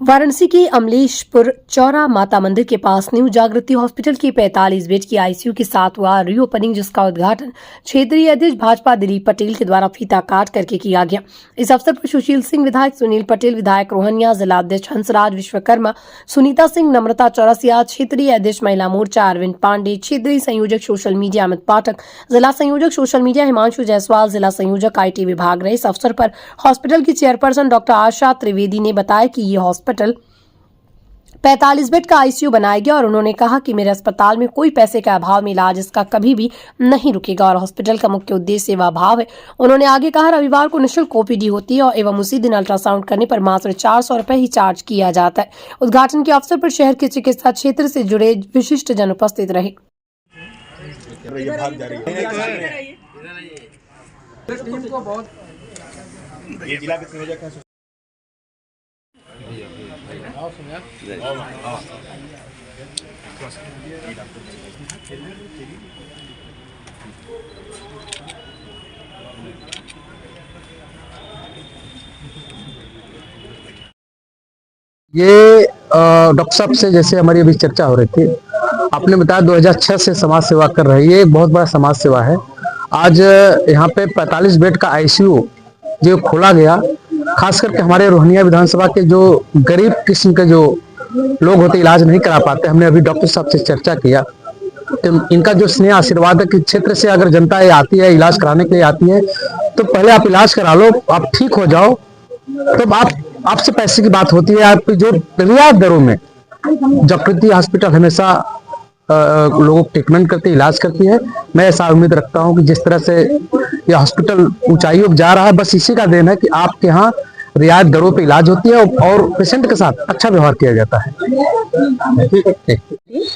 वाराणसी के अमलेशपुर चौरा माता मंदिर के पास न्यू जागृति हॉस्पिटल की 45 बेड की आईसीयू के साथ हुआ रीओपनिंग, जिसका उद्घाटन क्षेत्रीय अध्यक्ष भाजपा दिलीप पटेल के द्वारा फीता काट करके किया गया। इस अवसर पर सुशील सिंह विधायक, सुनील पटेल विधायक रोहनिया, जिला अध्यक्ष हंसराज विश्वकर्मा, सुनीता सिंह, नम्रता चौरसिया, क्षेत्रीय अध्यक्ष महिला मोर्चा अरविंद पांडे, क्षेत्रीय संयोजक सोशल मीडिया अमित पाठक, जिला संयोजक सोशल मीडिया हिमांशु जायसवाल, जिला संयोजक IT विभाग रहे। इस अवसर पर हॉस्पिटल की चेयरपर्सन डॉक्टर आशा त्रिवेदी ने बताया कि ये हॉस्पिटल 45 बेड का आईसीयू बनाया गया और उन्होंने कहा कि मेरे अस्पताल में कोई पैसे का अभाव में इलाज इसका कभी भी नहीं रुकेगा और हॉस्पिटल का मुख्य उद्देश्य सेवा भाव है। उन्होंने आगे कहा, रविवार को निःशुल्क ओपीडी होती है और एवं उसी दिन अल्ट्रासाउंड करने पर मात्र 400 रुपए ही चार्ज किया जाता है। उद्घाटन के अवसर पर शहर के चिकित्सा क्षेत्र से जुड़े विशिष्ट जन उपस्थित रहे। ये डॉक्टर साहब से जैसे हमारी अभी चर्चा हो रही थी, आपने बताया 2006 से समाज सेवा कर रहे हैं। ये एक बहुत बड़ा समाज सेवा है। आज यहाँ पे 45 बेड का आईसीयू जो खोला गया, खास करके हमारे रोहनिया विधानसभा के जो गरीब किस्म के जो लोग होते इलाज नहीं करा पाते, हमने अभी डॉक्टर साहब से चर्चा किया तो इनका जो स्नेह आशीर्वाद है कि क्षेत्र से अगर जनता ये आती है इलाज कराने के लिए आती है तो पहले आप इलाज करा लो, आप ठीक हो जाओ, तो आपसे पैसे की बात होती है। आपकी जो रियायत दरों में जागृति हॉस्पिटल हमेशा लोगों को ट्रीटमेंट करती है, इलाज करती है। मैं ऐसा उम्मीद रखता हूं कि जिस तरह से ये हॉस्पिटल ऊंचाइयों पर जा रहा है, बस इसी का देन है कि आपके यहाँ रियायत दरों पे इलाज होती है और पेशेंट के साथ अच्छा व्यवहार किया जाता है।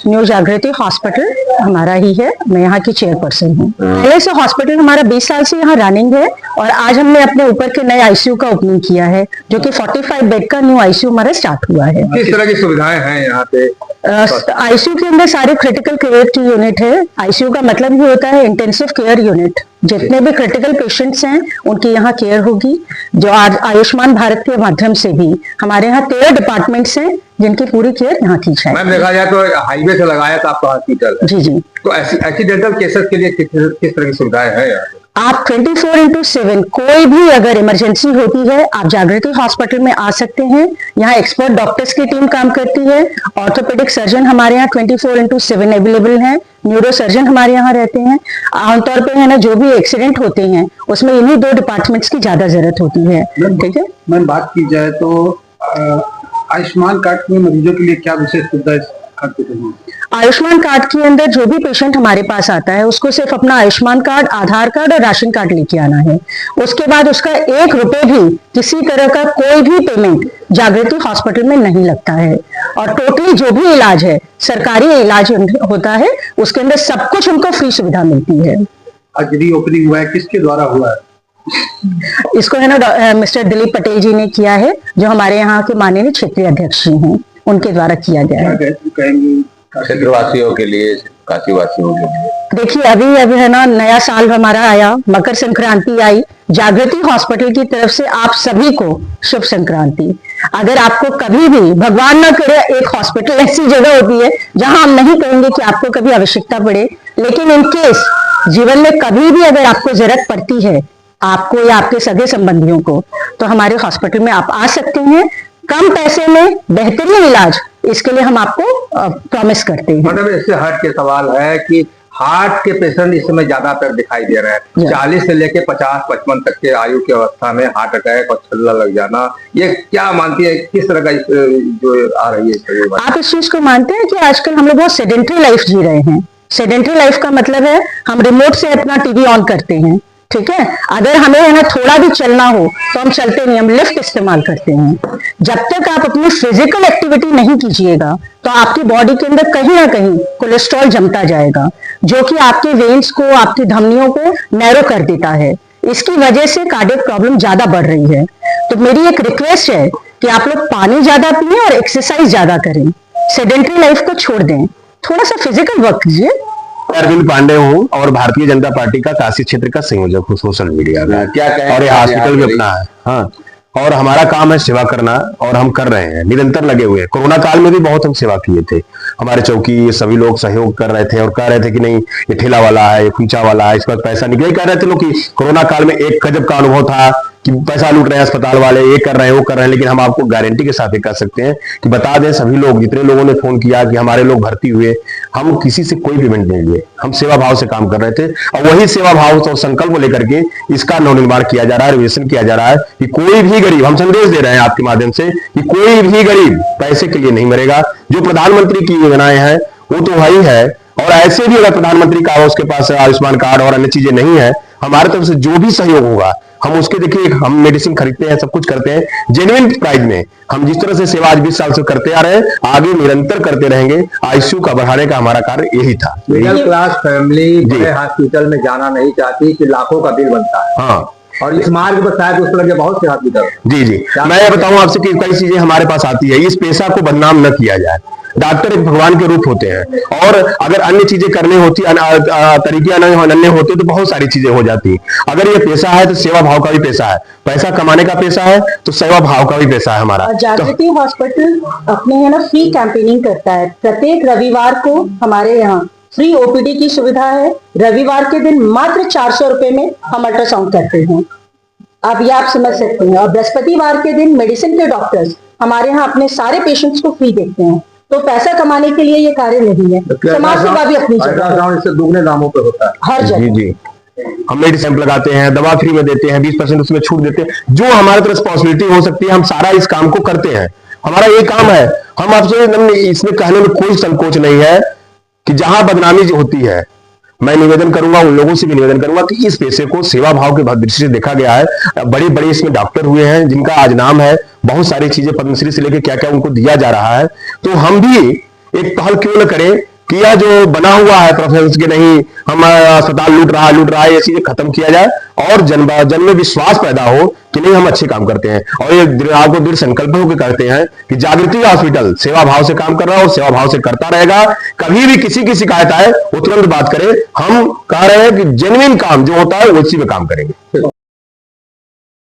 न्यू जागृति हॉस्पिटल हमारा ही है, मैं यहाँ की चेयरपर्सन हूँ। पहले से हॉस्पिटल हमारा 20 साल से यहाँ रनिंग है और आज हमने अपने ऊपर के नए आईसीयू का ओपनिंग किया है, जो कि 45 बेड का न्यू आईसीयू हमारा स्टार्ट हुआ है। किस तरह की सुविधाएं हैं यहाँ पे? आईसीयू के अंदर सारे क्रिटिकल केयर की यूनिट है। आईसीयू का मतलब ये होता है इंटेंसिव केयर यूनिट। जितने भी क्रिटिकल पेशेंट्स हैं उनकी यहाँ केयर होगी। जो आज आयुष्मान भारत के माध्यम से भी हमारे यहाँ 13 डिपार्टमेंट्स हैं जिनकी पूरी केयर यहाँ की जाए। मैम, देखा जाए तो हाईवे से लगाया था आपका हॉस्पिटल। जी। तो एक्सीडेंटल केसेस के लिए किस तरह की सुविधाएं हैं यहाँ? आप 24/7 कोई भी अगर इमरजेंसी होती है आप जागृति हॉस्पिटल में आ सकते हैं। यहाँ एक्सपर्ट डॉक्टर्स की टीम काम करती है। ऑर्थोपेडिक सर्जन हमारे यहाँ 24/7 अवेलेबल हैं। न्यूरो सर्जन हमारे यहाँ रहते हैं। आमतौर पे है ना, जो भी एक्सीडेंट होते हैं उसमें इन्हीं 2 डिपार्टमेंट्स की ज्यादा जरूरत होती है। ठीक है मैम, बात की जाए तो आयुष्मान कार्ड के मरीजों के लिए क्या विशेष सुविधा आयुष्मान कार्ड के अंदर जो भी पेशेंट हमारे पास आता है उसको सिर्फ अपना आयुष्मान कार्ड, आधार कार्ड और राशन कार्ड लेके आना है। उसके बाद उसका 1 रुपए भी किसी तरह का कोई भी पेमेंट जागृति हॉस्पिटल में नहीं लगता है और टोटली जो भी इलाज है, सरकारी इलाज होता है, उसके अंदर सब कुछ उनको फ्री सुविधा मिलती है। आज रीओपनिंग हुआ है, किसके द्वारा हुआ है? इसको है ना मिस्टर दिलीप पटेल जी ने किया है, जो हमारे यहाँ के माननीय क्षेत्रीय अध्यक्ष जी हैं, उनके द्वारा किया गया है। क्षेत्रवासियों के लिए, काशीवासियों के लिए देखिए अभी है ना, नया साल हमारा आया, मकर संक्रांति आई। जागृति हॉस्पिटल की तरफ से आप सभी को शुभ संक्रांति। अगर आपको कभी भी, भगवान ना करे, एक हॉस्पिटल ऐसी जगह होती है जहां हम नहीं कहेंगे कि आपको कभी आवश्यकता पड़े, लेकिन इन केस जीवन में कभी भी अगर आपको जरूरत पड़ती है, आपको या आपके सगे संबंधियों को, तो हमारे हॉस्पिटल में आप आ सकते हैं। कम पैसे में बेहतरीन इलाज, इसके लिए हम आपको प्रॉमिस करते हैं। मतलब इससे हार्ट के सवाल है कि हार्ट के पेशेंट इस समय ज्यादातर दिखाई दे रहे हैं। 40 से लेके 50-55 तक के आयु की अवस्था में हार्ट अटैक और छल्ला लग जाना, ये क्या मानती है, किस तरह का जो आ रही है? आप इस चीज को मानते हैं कि आजकल हम लोग बहुत सेडेंटरी लाइफ जी रहे हैं। सेडेंटरी लाइफ का मतलब है हम रिमोट से अपना टीवी ऑन करते हैं, ठीक है। अगर हमें है ना थोड़ा भी चलना हो तो हम चलते नहीं, हम लिफ्ट इस्तेमाल करते हैं। जब तक आप अपनी फिजिकल एक्टिविटी नहीं कीजिएगा तो आपकी बॉडी के अंदर कहीं ना कहीं कोलेस्ट्रॉल जमता जाएगा, जो कि आपके वेन्स को, आपकी धमनियों को नैरो कर देता है। इसकी वजह से कार्डियक प्रॉब्लम ज्यादा बढ़ रही है। तो मेरी एक रिक्वेस्ट है कि आप लोग पानी ज्यादा पिए और एक्सरसाइज ज्यादा करें। सेडेंटरी लाइफ को छोड़ दें, थोड़ा सा फिजिकल वर्क कीजिए। अरविंद पांडे हूँ और भारतीय जनता पार्टी का काशी क्षेत्र का संयोजक हूँ सोशल मीडिया में। क्या कहें, और ये हॉस्पिटल भी अपना है। हाँ, और हमारा काम है सेवा करना और हम कर रहे हैं, निरंतर लगे हुए हैं। कोरोना काल में भी बहुत हम सेवा किए थे, हमारे चौकी सभी लोग सहयोग कर रहे थे और कह रहे थे कि नहीं ये ठेला वाला है, ये कुंचा वाला है, इस पर पैसा निकले, कह रहे थे लोग कि कोरोना काल में एक गजब का अनुभव था कि पैसा लूट रहे हैं अस्पताल वाले, ये कर रहे हैं वो कर रहे हैं। लेकिन हम आपको गारंटी के साथ ये कह सकते हैं कि बता दें सभी लोग, जितने लोगों ने फोन किया कि हमारे लोग भर्ती हुए, हम किसी से कोई पेमेंट नहीं लिए, हम सेवा भाव से काम कर रहे थे और वही सेवा भाव और संकल्प को लेकर के इसका नवनिर्माण किया जा रहा है, रिविजन किया जा रहा है कि कोई भी गरीब, हम संदेश दे रहे हैं आपके माध्यम से कि कोई भी गरीब पैसे के लिए नहीं मरेगा। जो प्रधानमंत्री की योजनाएं हैं वो तो वही है, और ऐसे भी अगर प्रधानमंत्री का उसके पास आयुष्मान कार्ड और अन्य चीजें नहीं है, हमारे तरफ से जो भी सहयोग होगा हम उसके, देखिए हम मेडिसिन खरीदते हैं, सब कुछ करते हैं जेन्युइन प्राइस में। हम जिस तरह से सेवा आज 20 साल से करते आ रहे हैं, आगे निरंतर करते रहेंगे। आईसीयू का बढ़ाने का हमारा कार्य यही था। मिडिल क्लास फैमिली बड़े हॉस्पिटल में जाना नहीं चाहती कि लाखों का बिल बनता है, हाँ, और इस मार्ग पर शायद उस तरह के बहुत से हॉस्पिटल। जी जी, मैं ये बताऊं आपसे कि कई चीजें हमारे पास आती है, इस पेशा को बदनाम न किया जाए। डॉक्टर एक भगवान के रूप होते हैं, और अगर अन्य चीजें करनी होती, तरीके अन्य होते तो बहुत सारी चीजें हो जाती। अगर ये पेशा है तो सेवा भाव का भी पेशा है, पैसा कमाने का पेशा है तो सेवा भाव का भी पेशा है हमारा। और जागृति हॉस्पिटल अपने यहाँ ना फ्री कैंपेनिंग करता है। प्रत्येक रविवार को हमारे यहाँ फ्री ओपीडी की सुविधा है। रविवार के दिन मात्र 400 रुपए में हम अल्ट्रासाउंड करते हैं, अब ये आप समझ सकते हैं। और बृहस्पतिवार के दिन मेडिसिन के डॉक्टर्स हमारे यहाँ अपने सारे पेशेंट्स को फ्री देखते हैं। तो पैसा कमाने के लिए ये कार्य नहीं है, समाज सेवा भी अपनी जगह अल्ट्रासाउंड इससे दुगने दामों पे होता है हर जगह। जी जी, हम मेडिसिन लगाते हैं, दवा फ्री में देते हैं, 20% उसमें छूट देते हैं। जो हमारे तरफ रिस्पॉन्सिबिलिटी हो सकती है हम सारा इस काम को करते हैं, हमारा ये काम है। हम आपसे इसमें कहने में कोई संकोच नहीं है कि जहां बदनामी होती है, मैं निवेदन करूंगा, उन लोगों से भी निवेदन करूंगा कि इस पेशे को सेवा भाव के दृष्टि से देखा गया है। बड़े बड़े इसमें डॉक्टर हुए हैं जिनका आज नाम है, बहुत सारी चीजें पद्मश्री से लेकर क्या क्या उनको दिया जा रहा है। तो हम भी एक पहल क्यों न करें कि यह जो बना हुआ है प्रोफेसर के नहीं हम अस्पताल लूट रहा है, ये चीजें खत्म किया जाए और जन में विश्वास पैदा हो कि नहीं हम अच्छे काम करते हैं। और ये आपको दृढ़ संकल्प होकर करते हैं कि जागृति हॉस्पिटल सेवा भाव से काम कर रहा है और सेवा भाव से करता रहेगा। कभी भी किसी की शिकायत आए वो तुरंत बात करें। हम कह रहे हैं कि जेन्युइन काम जो होता है उसी में काम करेंगे।